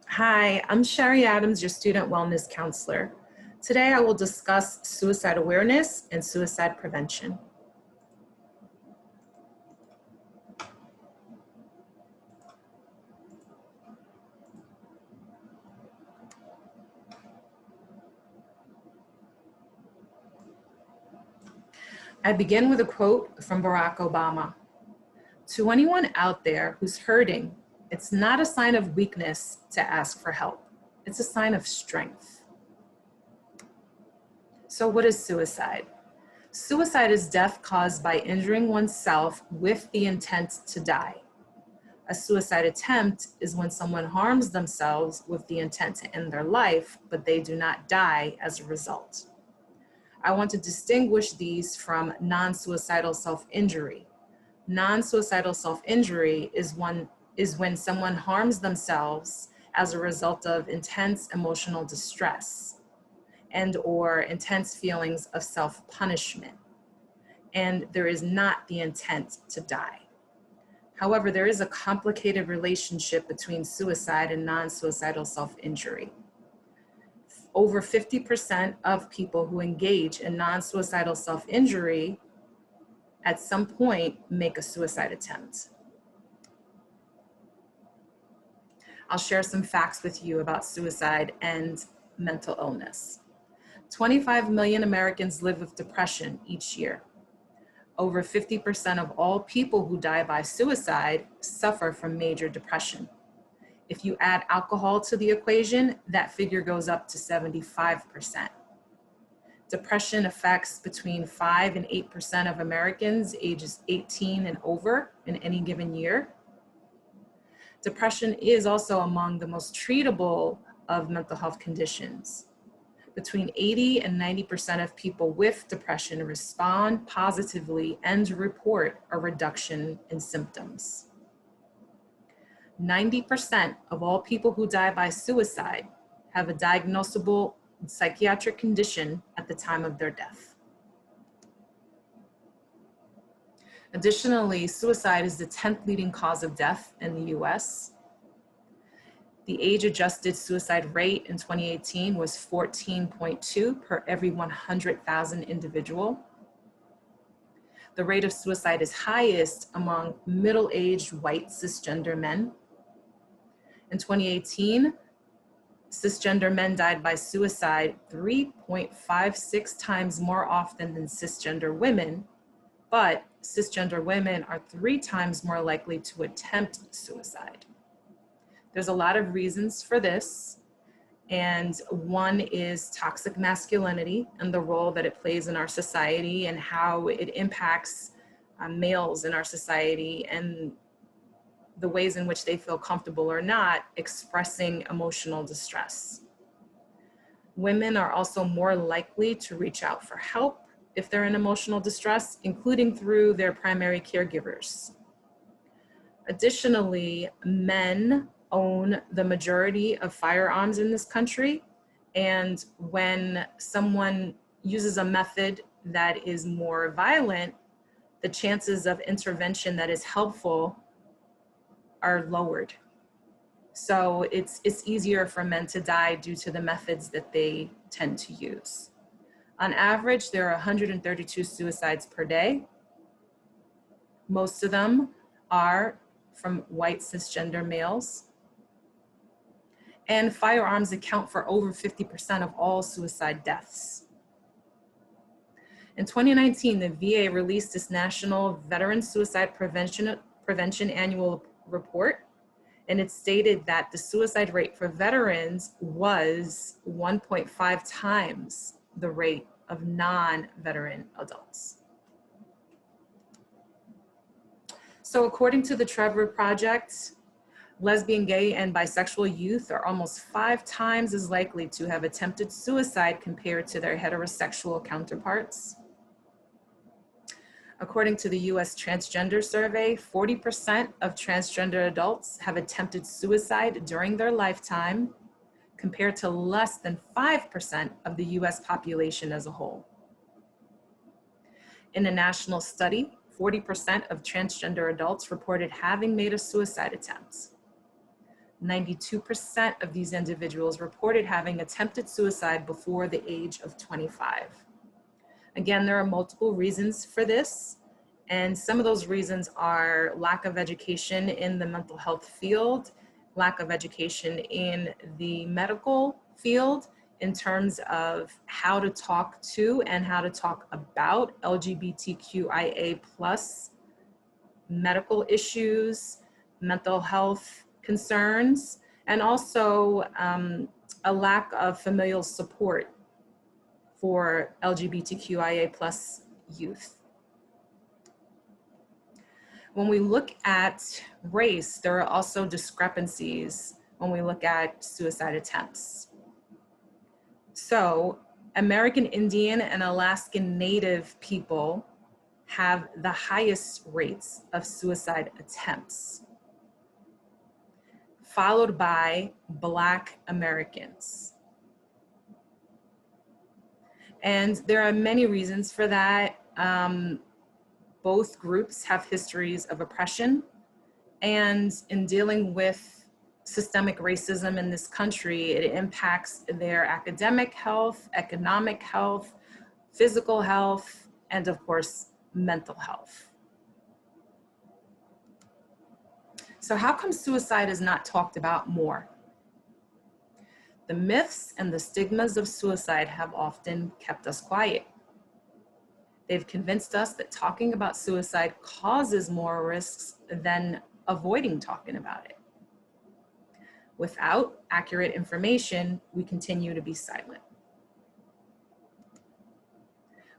Hi, I'm Sherry Adams, your student wellness counselor. Today I will discuss suicide awareness and suicide prevention. I begin with a quote from Barack Obama. To anyone out there who's hurting, it's not a sign of weakness to ask for help. It's a sign of strength. So what is suicide? Suicide is death caused by injuring oneself with the intent to die. A suicide attempt is when someone harms themselves with the intent to end their life, but they do not die as a result. I want to distinguish these from non-suicidal self-injury. Non-suicidal self-injury is when someone harms themselves as a result of intense emotional distress and or intense feelings of self-punishment, and there is not the intent to die. However, there is a complicated relationship between suicide and non-suicidal self-injury. Over 50% of people who engage in non-suicidal self-injury at some point make a suicide attempt. I'll share some facts with you about suicide and mental illness. 25 million Americans live with depression each year. Over 50% of all people who die by suicide suffer from major depression. If you add alcohol to the equation, that figure goes up to 75%. Depression affects between 5 and 8% of Americans ages 18 and over in any given year. Depression is also among the most treatable of mental health conditions. Between 80 and 90% of people with depression respond positively and report a reduction in symptoms. 90% of all people who die by suicide have a diagnosable psychiatric condition at the time of their death. Additionally, suicide is the 10th leading cause of death in the US. The age-adjusted suicide rate in 2018 was 14.2 per every 100,000 individual. The rate of suicide is highest among middle-aged white cisgender men. In 2018, cisgender men died by suicide 3.56 times more often than cisgender women, but cisgender women are 3 times more likely to attempt suicide. There's a lot of reasons for this, and one is toxic masculinity and the role that it plays in our society and how it impacts males in our society and the ways in which they feel comfortable or not expressing emotional distress. Women are also more likely to reach out for help if they're in emotional distress, including through their primary caregivers. Additionally, men own the majority of firearms in this country, and when someone uses a method that is more violent, the chances of intervention that is helpful are lowered. So it's easier for men to die due to the methods that they tend to use. On average, there are 132 suicides per day. Most of them are from white cisgender males. And firearms account for over 50% of all suicide deaths. In 2019, the VA released its National Veteran Suicide Prevention Annual Report, and it stated that the suicide rate for veterans was 1.5 times the rate of non-veteran adults. So according to the Trevor Project, lesbian, gay, and bisexual youth are almost 5 times as likely to have attempted suicide compared to their heterosexual counterparts. According to the US Transgender Survey, 40% of transgender adults have attempted suicide during their lifetime, compared to less than 5% of the US population as a whole. In a national study, 40% of transgender adults reported having made a suicide attempt. 92% of these individuals reported having attempted suicide before the age of 25. Again, there are multiple reasons for this, and some of those reasons are lack of education in the mental health field, lack of education in the medical field in terms of how to talk to and how to talk about LGBTQIA+ medical issues, mental health concerns, and also a lack of familial support for LGBTQIA+ youth. When we look at race, there are also discrepancies when we look at suicide attempts. So, American Indian and Alaskan Native people have the highest rates of suicide attempts, followed by Black Americans. And there are many reasons for that. Both groups have histories of oppression, and in dealing with systemic racism in this country, it impacts their academic health, economic health, physical health, and of course, mental health. So how come suicide is not talked about more? The myths and the stigmas of suicide have often kept us quiet. They've convinced us that talking about suicide causes more risks than avoiding talking about it. Without accurate information, we continue to be silent.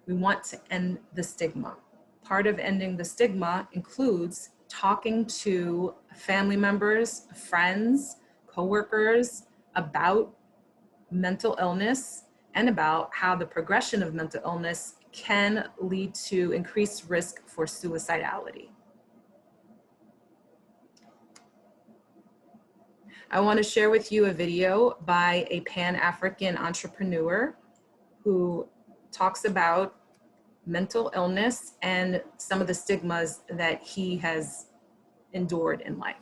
We want to end the stigma. Part of ending the stigma includes talking to family members, friends, coworkers about mental illness and about how the progression of mental illness can lead to increased risk for suicidality. I want to share with you a video by a Pan-African entrepreneur who talks about mental illness and some of the stigmas that he has endured in life.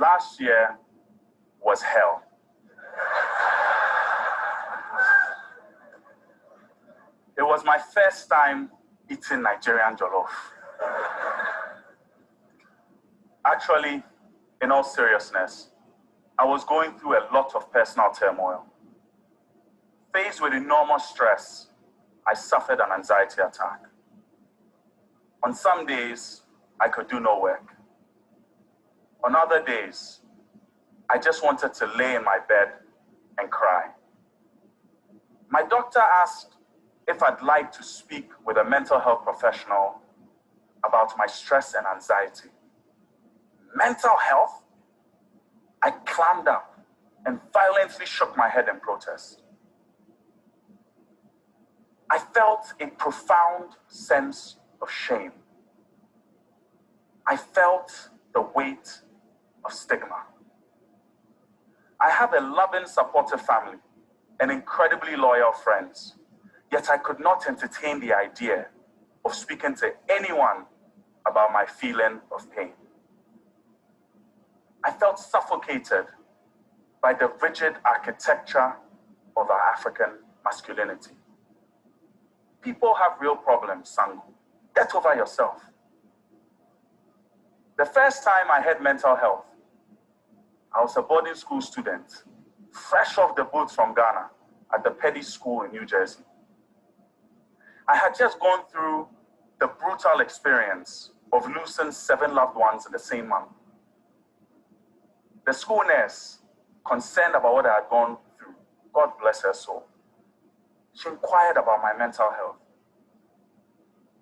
Last year was hell. It was my first time eating Nigerian jollof. Actually, in all seriousness, I was going through a lot of personal turmoil. Faced with enormous stress, I suffered an anxiety attack. On some days, I could do no work. On other days, I just wanted to lay in my bed and cry. My doctor asked if I'd like to speak with a mental health professional about my stress and anxiety. Mental health? I climbed up and violently shook my head in protest. I felt a profound sense of shame. I felt the weight of stigma. I have a loving, supportive family and incredibly loyal friends, yet I could not entertain the idea of speaking to anyone about my feeling of pain. I felt suffocated by the rigid architecture of our African masculinity. People have real problems, Sangu. Get over yourself. The first time I had mental health, I was a boarding school student, fresh off the boat from Ghana at the Petty School in New Jersey. I had just gone through the brutal experience of losing 7 loved ones in the same month. The school nurse, concerned about what I had gone through, God bless her soul, she inquired about my mental health.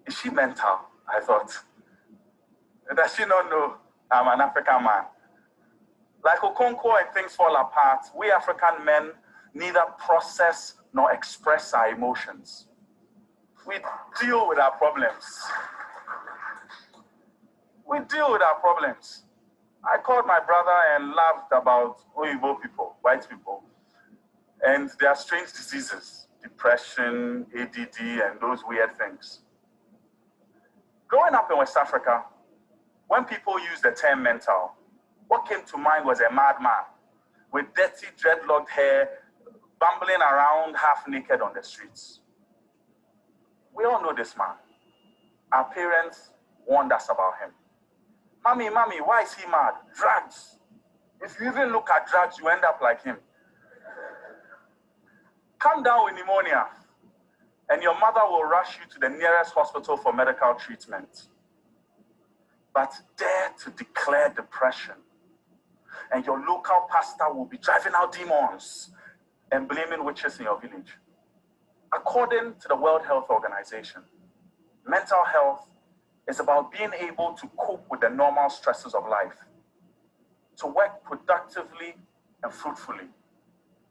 Is she mental? I thought. Does she not know I'm an African man? Like Okonkwo and things fall apart, we African men neither process nor express our emotions. We deal with our problems. We deal with our problems. I called my brother and laughed about Oyibo people, white people, and their strange diseases, depression, ADD, and those weird things. Growing up in West Africa, when people used the term mental, what came to mind was a madman with dirty, dreadlocked hair, bumbling around half naked on the streets. We all know this man. Our parents warned us about him. Mommy, why is he mad? Drugs. If you even look at drugs, you end up like him. Come down with pneumonia, and your mother will rush you to the nearest hospital for medical treatment. But dare to declare depression, and your local pastor will be driving out demons and blaming witches in your village. According to the World Health Organization, mental health is about being able to cope with the normal stresses of life, to work productively and fruitfully,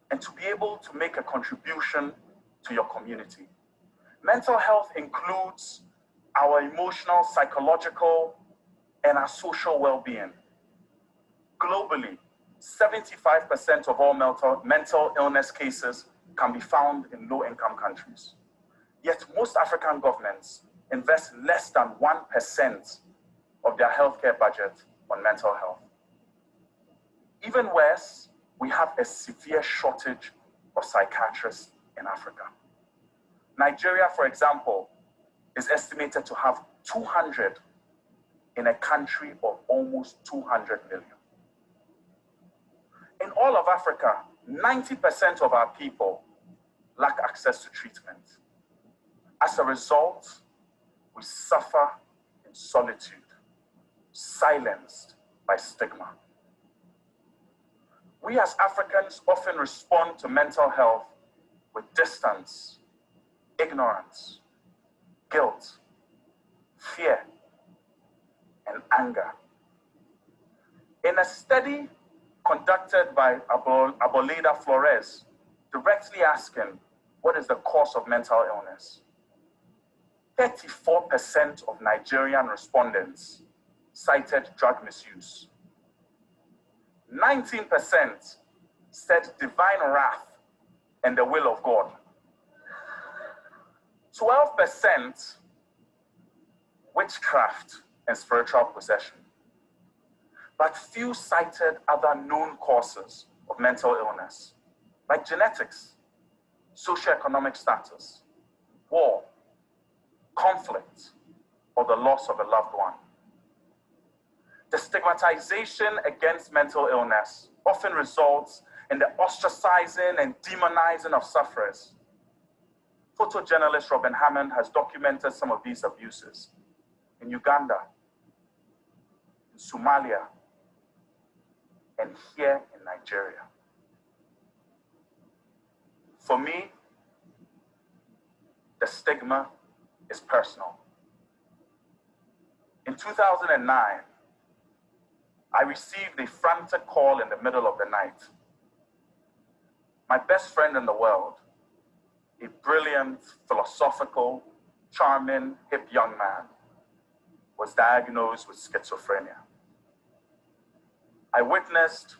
and to be able to make a contribution to your community. Mental health includes our emotional, psychological, and our social well-being. Globally, 75% of all mental illness cases can be found in low-income countries. Yet most African governments invest less than 1% of their healthcare budget on mental health. Even worse, we have a severe shortage of psychiatrists in Africa. Nigeria, for example, is estimated to have 200 in a country of almost 200 million. In all of Africa, 90% of our people lack access to treatment. As a result, we suffer in solitude, silenced by stigma. We as Africans often respond to mental health with distance, ignorance, guilt, fear, and anger. In a study conducted by Aboleda Flores, directly asking what is the cause of mental illness, 34% of Nigerian respondents cited drug misuse. 19% said divine wrath and the will of God. 12% witchcraft and spiritual possession. But few cited other known causes of mental illness, like genetics, socioeconomic status, war, conflict, or the loss of a loved one. The stigmatization against mental illness often results in the ostracizing and demonizing of sufferers. Photojournalist Robin Hammond has documented some of these abuses in Uganda, in Somalia, and here in Nigeria. For me, the stigma is personal. In 2009, I received a frantic call in the middle of the night. My best friend in the world, a brilliant, philosophical, charming, hip young man, was diagnosed with schizophrenia. I witnessed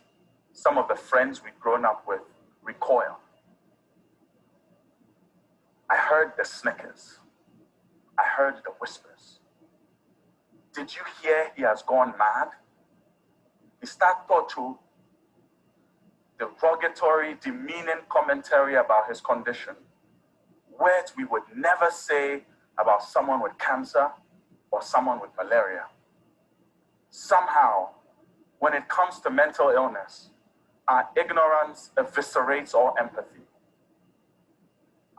some of the friends we'd grown up with recoil. I heard the snickers. I heard the whispers. Did you hear he has gone mad? He started to derogatory, demeaning commentary about his condition, words we would never say about someone with cancer or someone with malaria. Somehow, when it comes to mental illness, our ignorance eviscerates all empathy.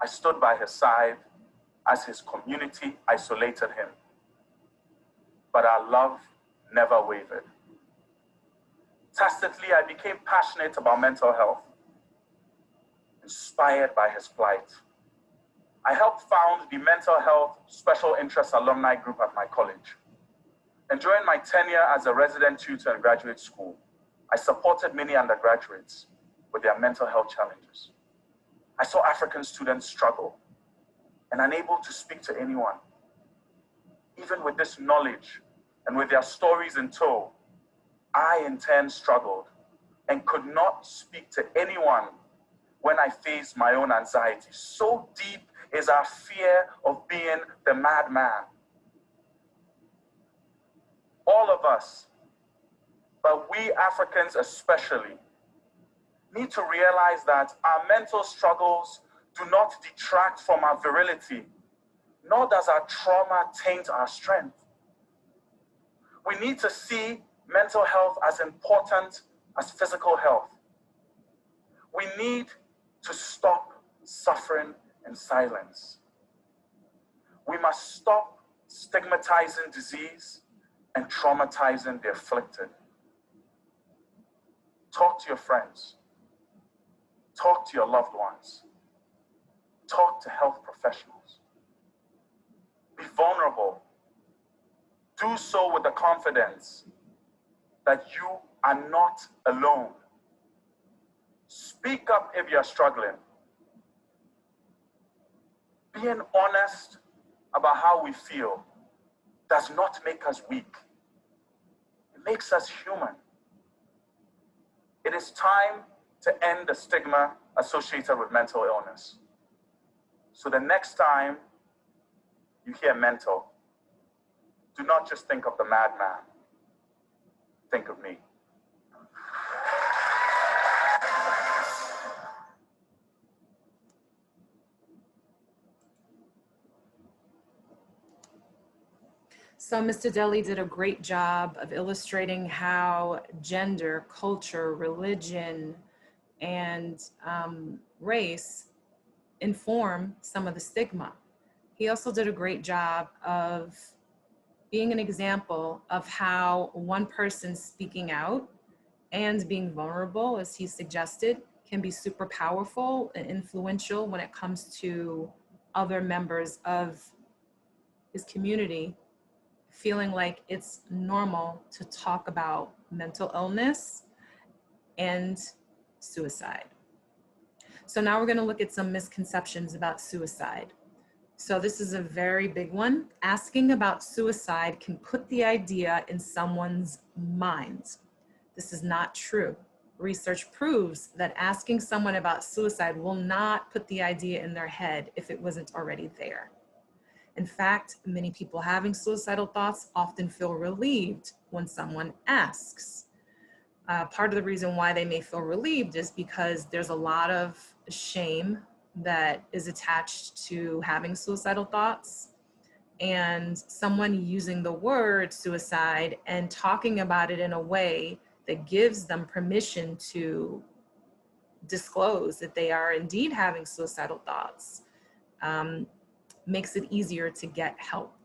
I stood by his side as his community isolated him, but our love never wavered. Tacitly, I became passionate about mental health, inspired by his plight. I helped found the Mental Health Special Interest Alumni Group at my college. And during my tenure as a resident tutor in graduate school, I supported many undergraduates with their mental health challenges. I saw African students struggle and unable to speak to anyone. Even with this knowledge and with their stories in tow, I in turn struggled and could not speak to anyone when I faced my own anxiety. So deep is our fear of being the madman. All of us, but we Africans especially, need to realize that our mental struggles do not detract from our virility, nor does our trauma taint our strength. We need to see mental health as important as physical health. We need to stop suffering in silence. We must stop stigmatizing disease and traumatizing the afflicted. Talk to your friends. Talk to your loved ones. Talk to health professionals. Be vulnerable. Do so with the confidence that you are not alone. Speak up if you're struggling. Being honest about how we feel does not make us weak. It makes us human. It is time to end the stigma associated with mental illness. So the next time you hear mental, do not just think of the madman. Think of me. So Mr. Deli did a great job of illustrating how gender, culture, religion, and race inform some of the stigma. He also did a great job of being an example of how one person speaking out and being vulnerable, as he suggested, can be super powerful and influential when it comes to other members of his community feeling like it's normal to talk about mental illness and suicide. So now we're going to look at some misconceptions about suicide. So this is a very big one. Asking about suicide can put the idea in someone's mind. This is not true. Research proves that asking someone about suicide will not put the idea in their head if it wasn't already there. In fact, many people having suicidal thoughts often feel relieved when someone asks. Part of the reason why they may feel relieved is because there's a lot of shame that is attached to having suicidal thoughts, and someone using the word suicide and talking about it in a way that gives them permission to disclose that they are indeed having suicidal thoughts makes it easier to get help.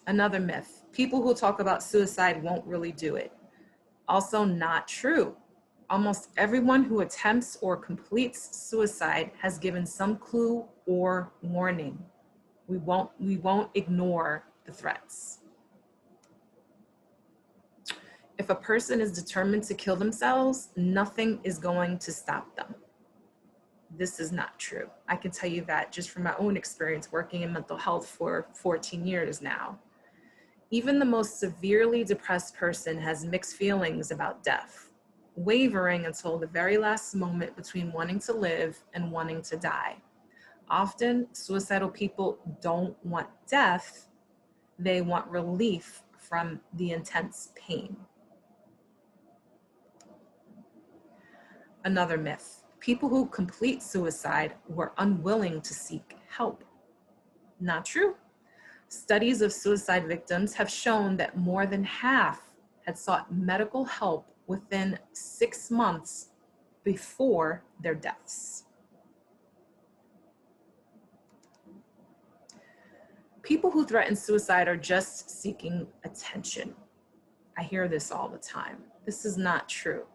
Another myth, people who talk about suicide won't really do it. Also not true. Almost everyone who attempts or completes suicide has given some clue or warning. We won't ignore the threats. If a person is determined to kill themselves, nothing is going to stop them. This is not true. I can tell you that just from my own experience working in mental health for 14 years now. Even the most severely depressed person has mixed feelings about death, wavering until the very last moment between wanting to live and wanting to die. Often, suicidal people don't want death, they want relief from the intense pain. Another myth, people who complete suicide were unwilling to seek help. Not true. Studies of suicide victims have shown that more than half had sought medical help within 6 months before their deaths. People who threaten suicide are just seeking attention. I hear this all the time. This is not true.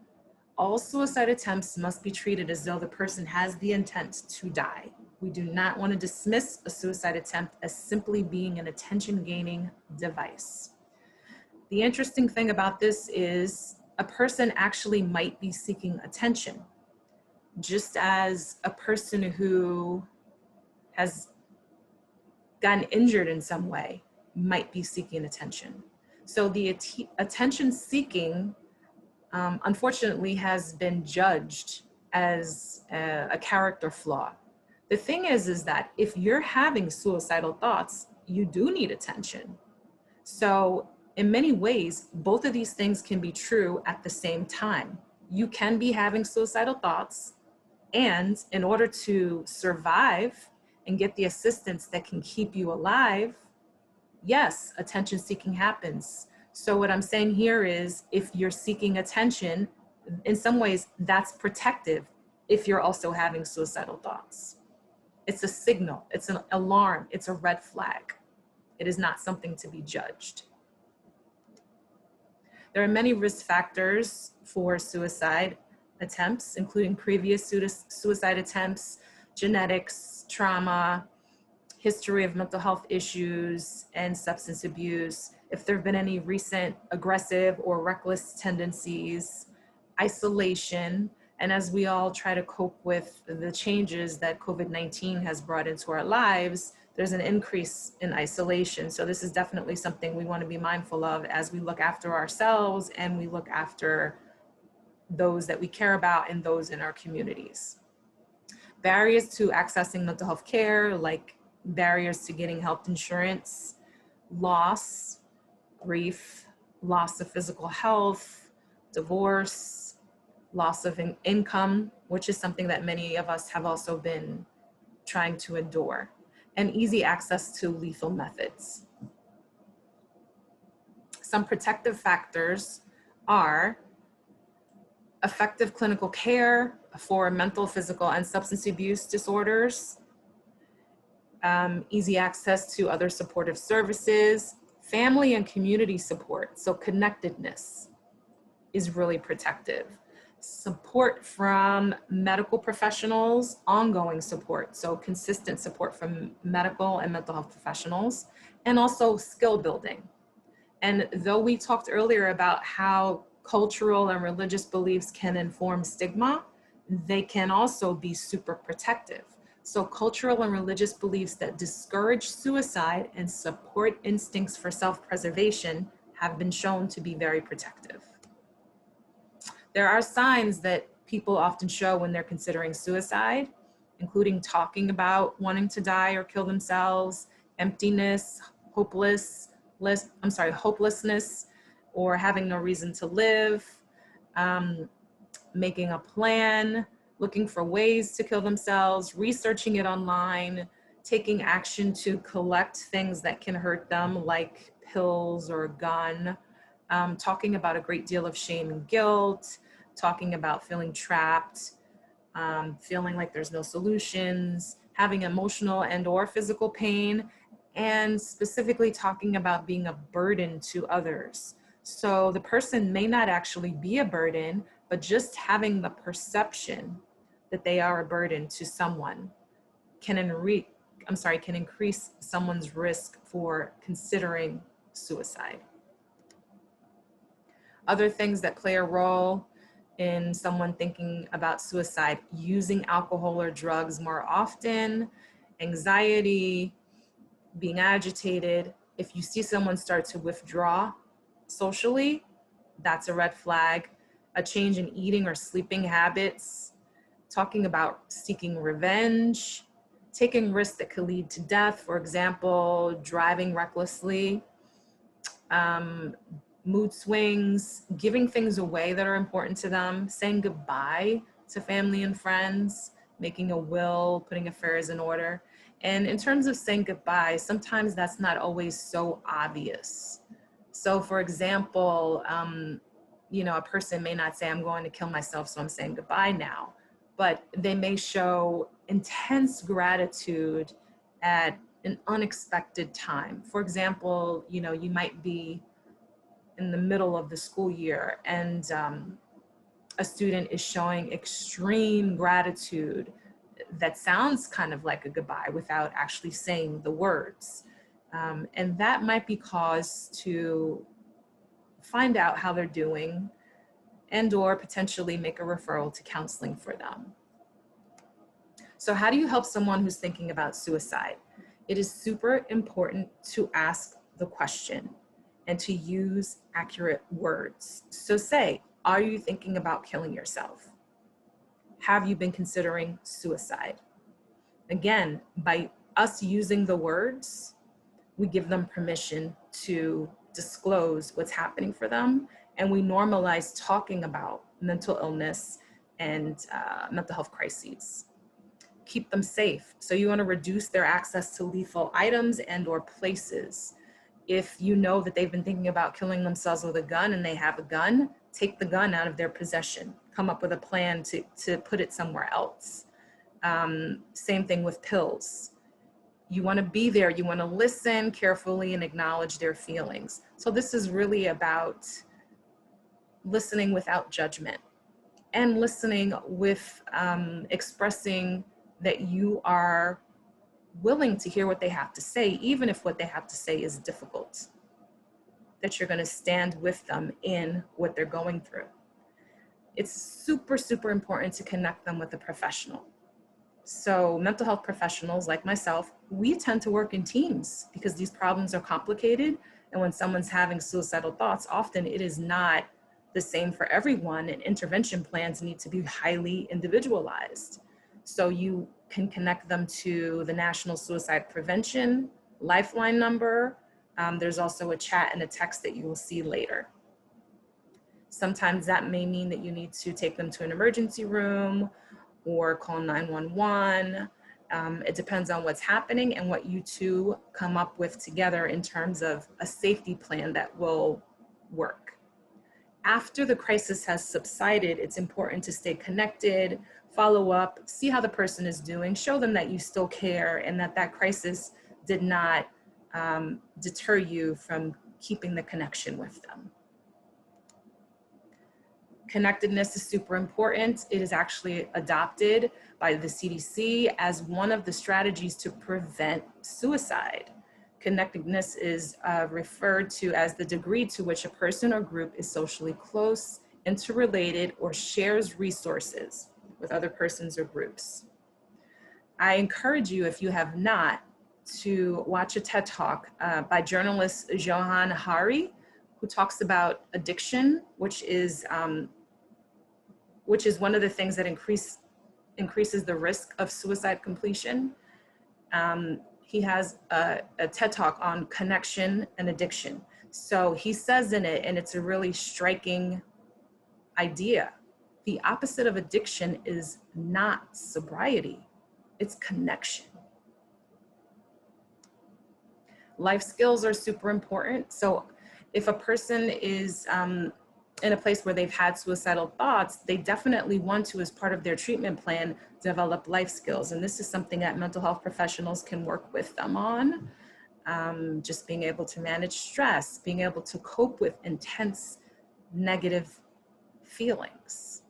All suicide attempts must be treated as though the person has the intent to die. We do not want to dismiss a suicide attempt as simply being an attention-gaining device. The interesting thing about this is a person actually might be seeking attention, just as a person who has gotten injured in some way might be seeking attention. So the attention seeking, unfortunately, has been judged as a character flaw. The thing is that if you're having suicidal thoughts, you do need attention. So in many ways, both of these things can be true at the same time. You can be having suicidal thoughts, and in order to survive and get the assistance that can keep you alive, yes, attention seeking happens. So what I'm saying here is if you're seeking attention, in some ways that's protective if you're also having suicidal thoughts. It's a signal, it's an alarm, it's a red flag. It is not something to be judged. There are many risk factors for suicide attempts, including previous suicide attempts, genetics, trauma, history of mental health issues, and substance abuse. If there have been any recent aggressive or reckless tendencies, isolation, and as we all try to cope with the changes that COVID-19 has brought into our lives, there's an increase in isolation. So this is definitely something we want to be mindful of as we look after ourselves and we look after those that we care about and those in our communities. Barriers to accessing mental health care, like barriers to getting health insurance, loss, grief, loss of physical health, divorce, loss of income, which is something that many of us have also been trying to endure, and easy access to lethal methods. Some protective factors are effective clinical care for mental, physical, and substance abuse disorders, easy access to other supportive services, family and community support, so connectedness is really protective. Support from medical professionals, ongoing support, so consistent support from medical and mental health professionals, and also skill building. And though we talked earlier about how cultural and religious beliefs can inform stigma, they can also be super protective. So cultural and religious beliefs that discourage suicide and support instincts for self-preservation have been shown to be very protective. There are signs that people often show when they're considering suicide, including talking about wanting to die or kill themselves, emptiness, hopelessness, or having no reason to live, making a plan, looking for ways to kill themselves, researching it online, taking action to collect things that can hurt them, like pills or a gun, talking about a great deal of shame and guilt, talking about feeling trapped, feeling like there's no solutions, having emotional and or physical pain, and specifically talking about being a burden to others. So the person may not actually be a burden, but just having the perception that they are a burden to someone can increase someone's risk for considering suicide. Other things that play a role in someone thinking about suicide: using alcohol or drugs more often, anxiety, being agitated. If you see someone start to withdraw socially, that's a red flag. A change in eating or sleeping habits, talking about seeking revenge, taking risks that could lead to death, for example, driving recklessly, mood swings, giving things away that are important to them, saying goodbye to family and friends, making a will, putting affairs in order. And in terms of saying goodbye, sometimes that's not always so obvious. So for example, a person may not say, I'm going to kill myself, so I'm saying goodbye now, but they may show intense gratitude at an unexpected time. For example, you might be in the middle of the school year and a student is showing extreme gratitude that sounds kind of like a goodbye without actually saying the words. And that might be cause to find out how they're doing and or potentially make a referral to counseling for them. So how do you help someone who's thinking about suicide? It is super important to ask the question and to use accurate words. So say, are you thinking about killing yourself? Have you been considering suicide? Again, by us using the words, we give them permission to disclose what's happening for them, and we normalize talking about mental illness and mental health crises. Keep them safe. So you want to reduce their access to lethal items and or places. If you know that they've been thinking about killing themselves with a gun and they have a gun, take the gun out of their possession. Come up with a plan to put it somewhere else. Same thing with pills. You want to be there. You want to listen carefully and acknowledge their feelings. So this is really about listening without judgment and listening with expressing that you are willing to hear what they have to say, even if what they have to say is difficult, that you're going to stand with them in what they're going through. It's super, super important to connect them with a professional. So mental health professionals like myself, we tend to work in teams because these problems are complicated. And when someone's having suicidal thoughts, often it is not the same for everyone, and intervention plans need to be highly individualized. So you can connect them to the National Suicide Prevention Lifeline number. There's also a chat and a text that you will see later. Sometimes that may mean that you need to take them to an emergency room or call 911. It depends on what's happening and what you two come up with together in terms of a safety plan that will work. After the crisis has subsided, it's important to stay connected, follow up, see how the person is doing, show them that you still care and that that crisis did not deter you from keeping the connection with them. Connectedness is super important. It is actually adopted by the CDC as one of the strategies to prevent suicide. Connectedness is referred to as the degree to which a person or group is socially close, interrelated, or shares resources with other persons or groups. I encourage you, if you have not, to watch a TED Talk by journalist Johann Hari, who talks about addiction, which is one of the things that increases the risk of suicide completion. He has a TED Talk on connection and addiction. So he says in it, and it's a really striking idea, the opposite of addiction is not sobriety, it's connection. Life skills are super important. So if a person is in a place where they've had suicidal thoughts, they definitely want to, as part of their treatment plan, develop life skills. And this is something that mental health professionals can work with them on. Just being able to manage stress, being able to cope with intense negative feelings.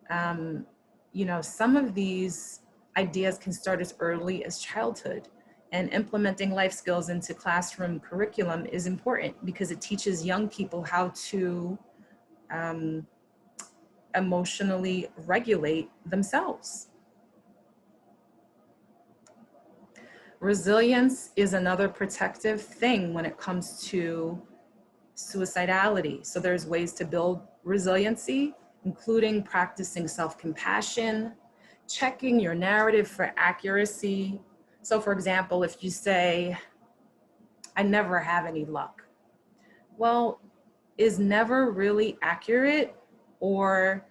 You know, some of these ideas can start as early as childhood, and implementing life skills into classroom curriculum is important because it teaches young people how to emotionally regulate themselves. Resilience is another protective thing when it comes to suicidality. So there's ways to build resiliency, including practicing self-compassion, checking your narrative for accuracy. So for example, if you say, I never have any luck. Well, is never really accurate, or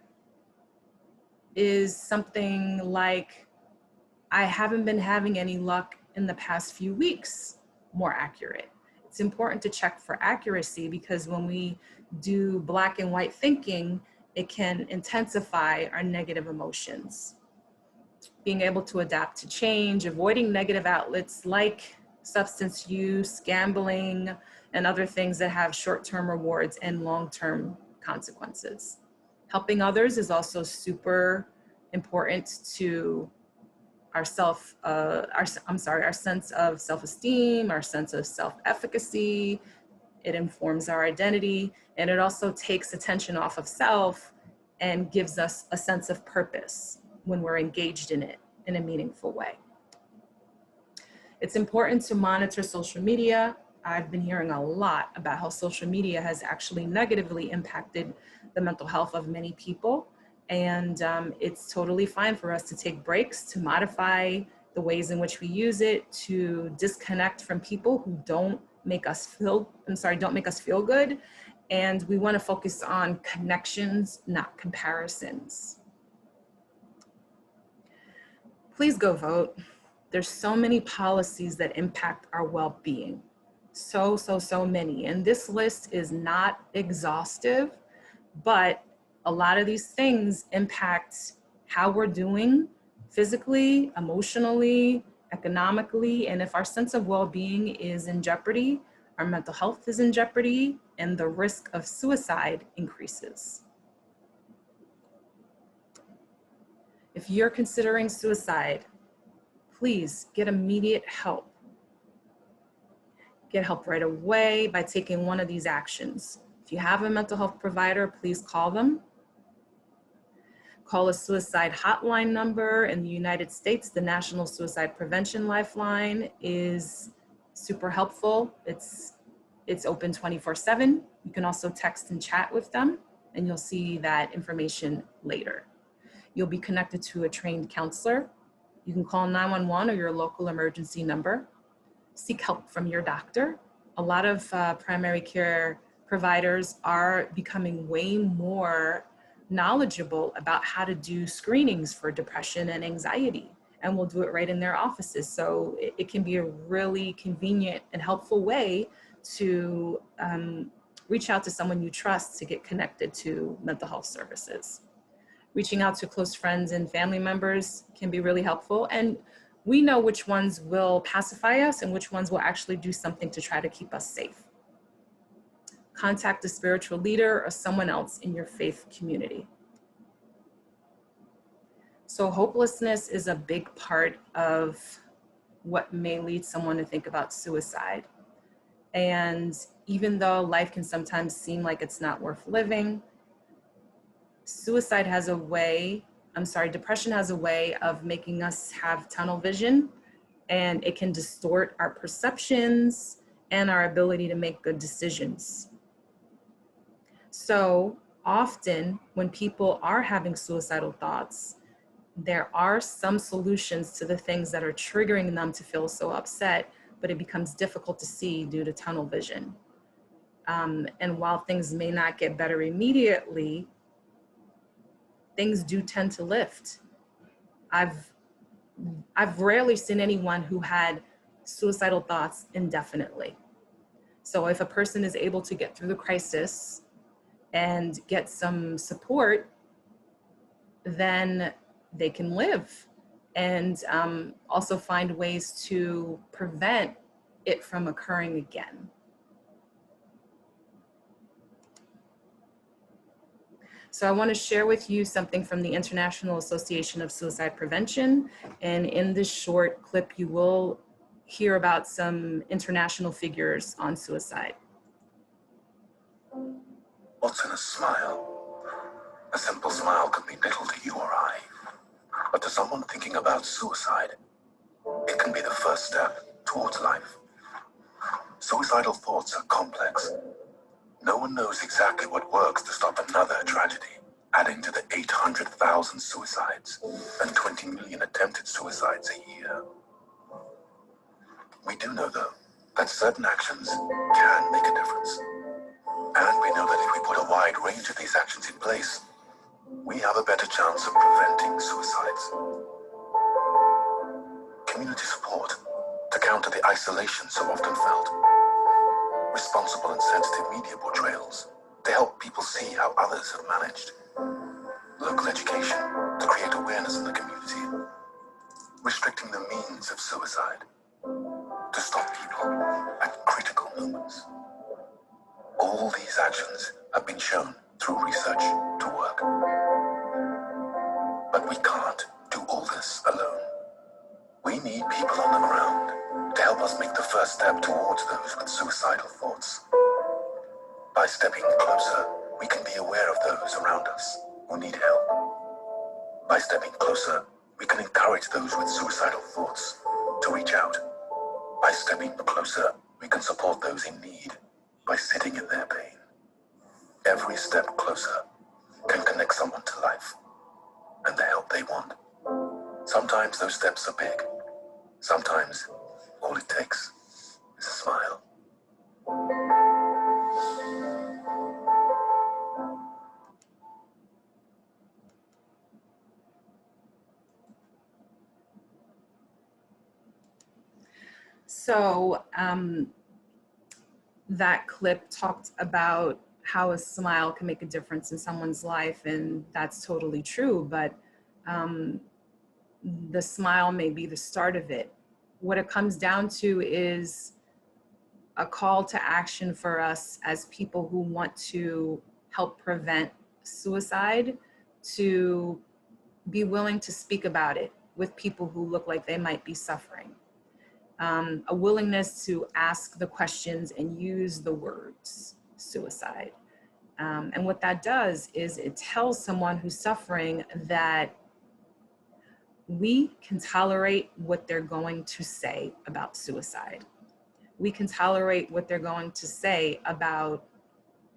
is something like, I haven't been having any luck in the past few weeks more accurate? It's important to check for accuracy because when we do black and white thinking, it can intensify our negative emotions. Being able to adapt to change, avoiding negative outlets like substance use, gambling, and other things that have short-term rewards and long-term consequences. Helping others is also super important to our sense of self-esteem, our sense of self-efficacy. It informs our identity, and it also takes attention off of self and gives us a sense of purpose when we're engaged in it. in a meaningful way. It's important to monitor social media. I've been hearing a lot about how social media has actually negatively impacted the mental health of many people. And it's totally fine for us to take breaks, to modify the ways in which we use it, to disconnect from people who don't make us feel good. And we want to focus on connections, not comparisons. Please go vote. There's so many policies that impact our well-being. So many. And this list is not exhaustive, but a lot of these things impact how we're doing physically, emotionally, economically. And if our sense of well-being is in jeopardy, our mental health is in jeopardy, and the risk of suicide increases. If you're considering suicide, please get immediate help. Get help right away by taking one of these actions. If you have a mental health provider, please call them. Call a suicide hotline number in the United States. The National Suicide Prevention Lifeline is super helpful. It's open 24/7. You can also text and chat with them, and you'll see that information later. You'll be connected to a trained counselor. You can call 911 or your local emergency number. Seek help from your doctor. A lot of primary care providers are becoming way more knowledgeable about how to do screenings for depression and anxiety, and will do it right in their offices. So it can be a really convenient and helpful way to reach out to someone you trust to get connected to mental health services. Reaching out to close friends and family members can be really helpful. And we know which ones will pacify us and which ones will actually do something to try to keep us safe. Contact a spiritual leader or someone else in your faith community. So hopelessness is a big part of what may lead someone to think about suicide. And even though life can sometimes seem like it's not worth living, depression has a way of making us have tunnel vision, and it can distort our perceptions and our ability to make good decisions. So often when people are having suicidal thoughts, there are some solutions to the things that are triggering them to feel so upset, but it becomes difficult to see due to tunnel vision. And while things may not get better immediately, things do tend to lift. I've rarely seen anyone who had suicidal thoughts indefinitely. So if a person is able to get through the crisis and get some support, then they can live and also find ways to prevent it from occurring again. So I want to share with you something from the International Association of Suicide Prevention. And in this short clip, you will hear about some international figures on suicide. What's in a smile? A simple smile can mean little to you or I. But to someone thinking about suicide, it can be the first step towards life. Suicidal thoughts are complex. No one knows exactly what works to stop another tragedy, adding to the 800,000 suicides and 20 million attempted suicides a year. We do know, though, that certain actions can make a difference. And we know that if we put a wide range of these actions in place, we have a better chance of preventing suicides. Community support to counter the isolation so often felt. Responsible and sensitive media portrayals to help people see how others have managed. Local education to create awareness in the community. Restricting the means of suicide to stop people at critical moments. All these actions have been shown through research to work. But we can't do all this alone. We need people on the ground to help us make the first step towards those with suicidal thoughts. By stepping closer, we can be aware of those around us who need help. By stepping closer, We can encourage those with suicidal thoughts to reach out. By stepping closer, we can support those in need by sitting in their pain. Every step closer can connect someone to life and the help they want. Sometimes those steps are big. Sometimes all it takes is a smile. So that clip talked about how a smile can make a difference in someone's life, and that's totally true, but the smile may be the start of it. What it comes down to is a call to action for us as people who want to help prevent suicide, to be willing to speak about it with people who look like they might be suffering. A willingness to ask the questions and use the words suicide. And what that does is it tells someone who's suffering that we can tolerate what they're going to say about suicide. We can tolerate what they're going to say about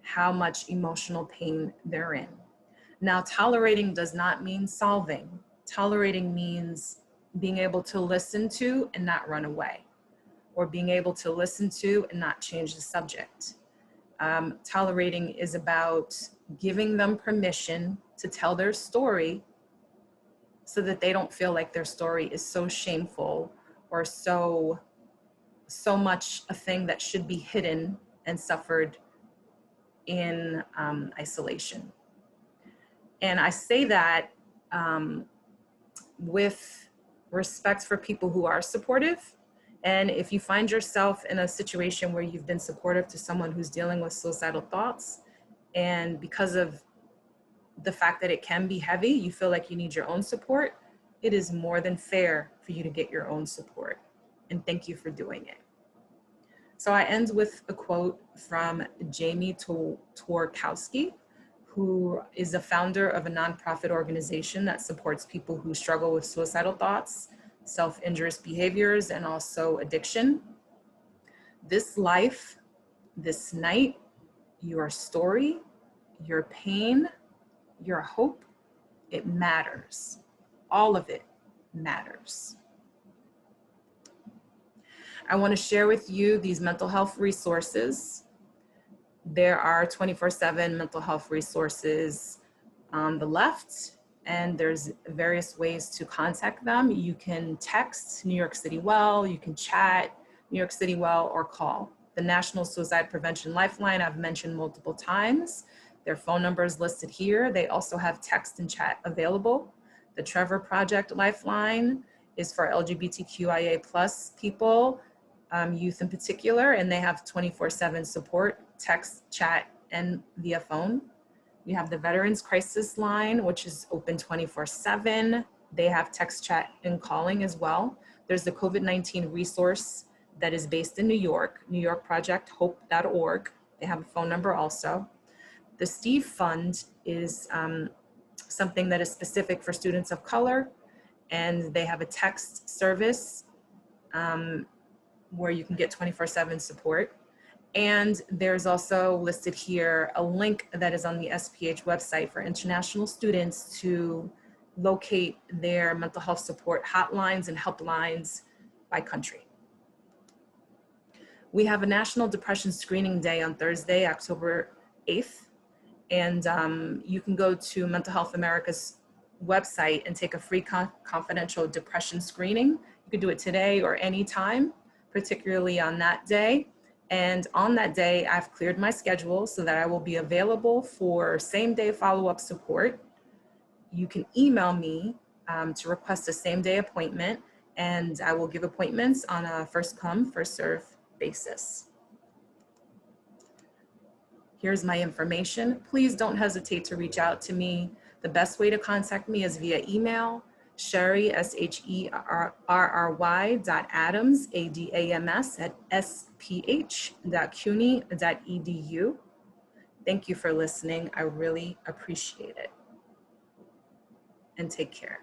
how much emotional pain they're in. Now, tolerating does not mean solving. Tolerating means being able to listen to and not run away, or being able to listen to and not change the subject. Tolerating is about giving them permission to tell their story so that they don't feel like their story is so shameful or so much a thing that should be hidden and suffered in isolation. And I say that with respect for people who are supportive. And if you find yourself in a situation where you've been supportive to someone who's dealing with suicidal thoughts, and because of the fact that it can be heavy, you feel like you need your own support, it is more than fair for you to get your own support. And thank you for doing it. So I end with a quote from Jamie Tworkowski, who is the founder of a nonprofit organization that supports people who struggle with suicidal thoughts, self-injurious behaviors, and also addiction. This life, this night, your story, your pain, your hope, it matters. All of it matters. I want to share with you these mental health resources. There are 24/7 mental health resources on the left, and there's various ways to contact them. You can text New York City Well, you can chat New York City Well, or call. The National Suicide Prevention Lifeline I've mentioned multiple times. Their phone number is listed here. They also have text and chat available. The Trevor Project Lifeline is for LGBTQIA+ people, youth in particular, and they have 24/7 support, text, chat, and via phone. We have the Veterans Crisis Line, which is open 24/7. They have text, chat, and calling as well. There's the COVID-19 resource that is based in New York, New York Project Hope.org. They have a phone number also. The Steve Fund is something that is specific for students of color, and they have a text service where you can get 24/7 support. And there's also listed here a link that is on the SPH website for international students to locate their mental health support hotlines and helplines by country. We have a National Depression Screening Day on Thursday, October 8th. And you can go to Mental Health America's website and take a free confidential depression screening. You can do it today or anytime, particularly on that day. And on that day, I've cleared my schedule so that I will be available for same-day follow-up support. You can email me to request a same-day appointment, and I will give appointments on a first-come, first-served basis. Here's my information. Please don't hesitate to reach out to me. The best way to contact me is via email, Sherry, SHERRY.Adams, ADAMS, @sph.cuny.edu. Thank you for listening. I really appreciate it. And take care.